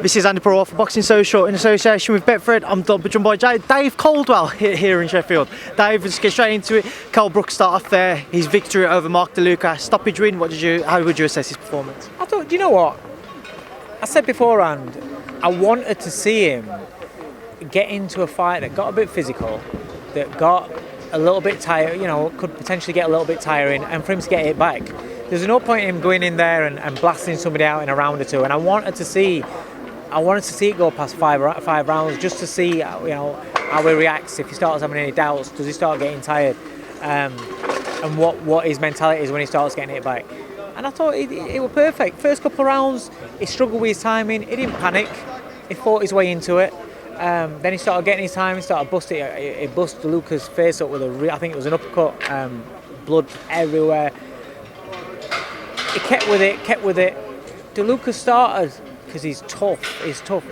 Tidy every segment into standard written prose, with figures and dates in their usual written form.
This is Andi Purewal for Boxing Social in association with Betfred. I'm joined by Dave Coldwell here in Sheffield. Dave, let's get straight into it. KELL BROOK start off there. His victory over DeLUCA, stoppage win. How would you assess his performance? I thought, do you know what? I said beforehand, I wanted to see him get into a fight that got a bit physical, that got a little bit tired, could potentially get a little bit tiring, and for him to get it back. There's no point in him going in there and blasting somebody out in a round or two. And I wanted to see it go past five rounds, just to see how he reacts. If he starts having any doubts, does he start getting tired, and what his mentality is when he starts getting it back. And I thought it was perfect. First couple of rounds, he struggled with his timing. He didn't panic. He fought his way into it. Then he started getting his time. He started busting. He busted DeLUCA's face up with I think it was an uppercut. Blood everywhere. He kept with it. DeLUCA started, because he's tough.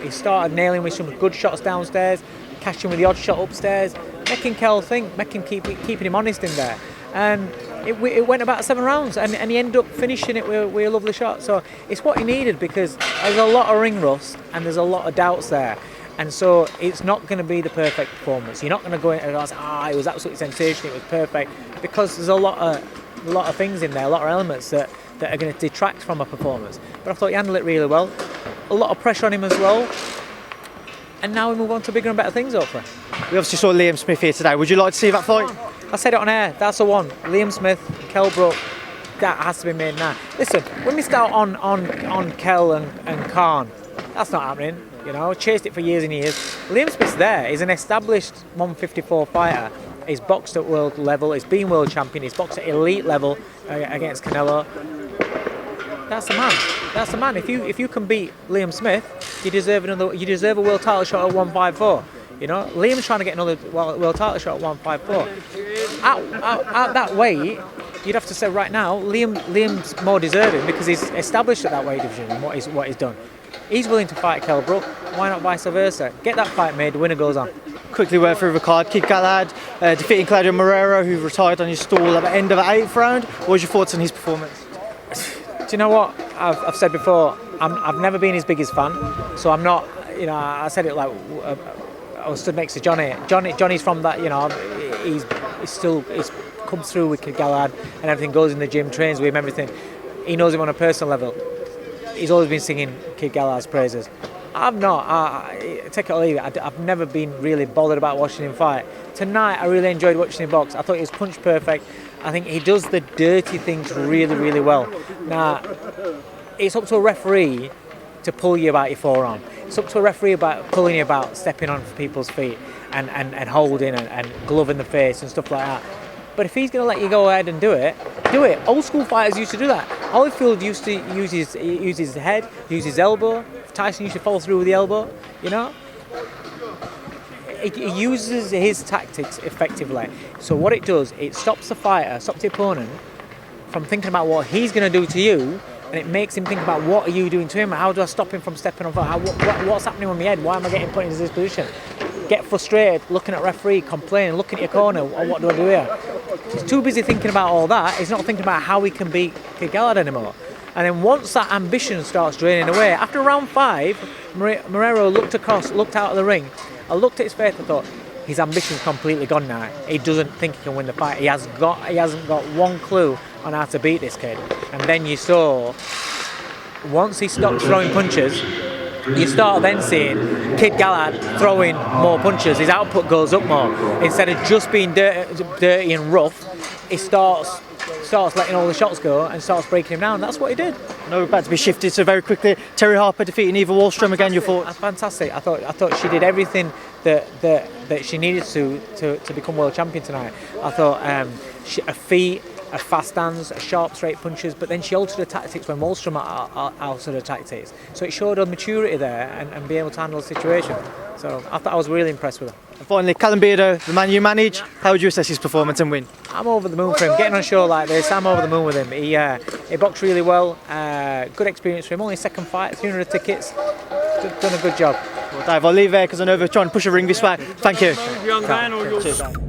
He started nailing with some good shots downstairs, catching with the odd shot upstairs, making KELL think, keeping him honest in there. And it went about 7 rounds, and he ended up finishing it with a lovely shot. So it's what he needed, because there's a lot of ring rust and there's a lot of doubts there. And so it's not going to be the perfect performance. You're not going to go in and go, it was absolutely sensational, it was perfect, because there's a lot of things in there, a lot of elements that are going to detract from a performance. But I thought he handled it really well. A lot of pressure on him as well. And now we move on to bigger and better things, hopefully. We obviously saw Liam Smith here today. Would you like to see that fight? I said it on air, that's the one. Liam Smith, KELL BROOK, that has to be made now. Listen, when we start on KELL and Khan, that's not happening. Chased it for years and years. Liam Smith's there. He's an established 154 fighter. He's boxed at world level. He's been world champion. He's boxed at elite level against Canelo. That's the man. That's the man. If you can beat Liam Smith, you deserve a world title shot at 154. Liam's trying to get another world title shot at 154. At that weight, you'd have to say right now, Liam's more deserving, because he's established at that weight division and what he's done. He's willing to fight KELL BROOK. Why not vice versa? Get that fight made. The winner goes on. Quickly went through the card. Kid Galahad defeating Claudio Marrero, who retired on his stall at the end of the 8th round. What was your thoughts on his performance? Do you know what? I've said before, I've never been his biggest fan, so I'm not, I said it like, I was stood next to Johnny. Johnny's from that, he's come through with Kid Galahad and everything, goes in the gym, trains with him, everything. He knows him on a personal level. He's always been singing Kid Galahad's praises. I've not. Take it or leave it. I've never been really bothered about watching him fight. Tonight, I really enjoyed watching him box. I thought he was punch perfect. I think he does the dirty things really, really well. Now, it's up to a referee to pull you about your forearm. It's up to a referee about pulling you about stepping on people's feet and holding and gloving the face and stuff like that. But if he's going to let you go ahead and do it. Old school fighters used to do that. Holyfield used to use his head, use his elbow. Tyson used to follow through with the elbow. He uses his tactics effectively. So what it does, it stops the fighter, stops the opponent from thinking about what he's going to do to you, and it makes him think about what are you doing to him. How do I stop him from stepping on fire? What's happening with my head? Why am I getting put into this position? Get frustrated, looking at referee, complaining, looking at your corner. What do I do here? He's too busy thinking about all that. He's not thinking about how he can beat Kid Galahad anymore. And then once that ambition starts draining away, after round 5, Marrero looked out of the ring. I looked at his face. I thought, his ambition's completely gone now. He doesn't think he can win the fight. He hasn't got one clue on how to beat this kid. And then you saw, once he stopped throwing punches, you start then seeing Kid Galahad throwing more punches. His output goes up more. Instead of just being dirty and rough, he starts letting all the shots go and starts breaking him down. That's what he did. No, about to be shifted. So very quickly, Terry Harper defeating Eva Wallström again. Your thoughts? That's fantastic. I thought she did everything that she needed to become world champion tonight. I thought her feet, her fast stands, her sharp straight punches, but then she altered her tactics when Wallström altered her tactics. So it showed her maturity there and being able to handle the situation. So I was really impressed with her. And finally, Callum Beardo, the man you manage. How would you assess his performance and win? I'm over the moon for him. Getting on a show like this, I'm over the moon with him. He boxed really well. Good experience for him. Only his second fight, 300 tickets. Done a good job. Well, Dave, I'll leave there because I know they're trying to push a ring this way. Thank you. Cheers.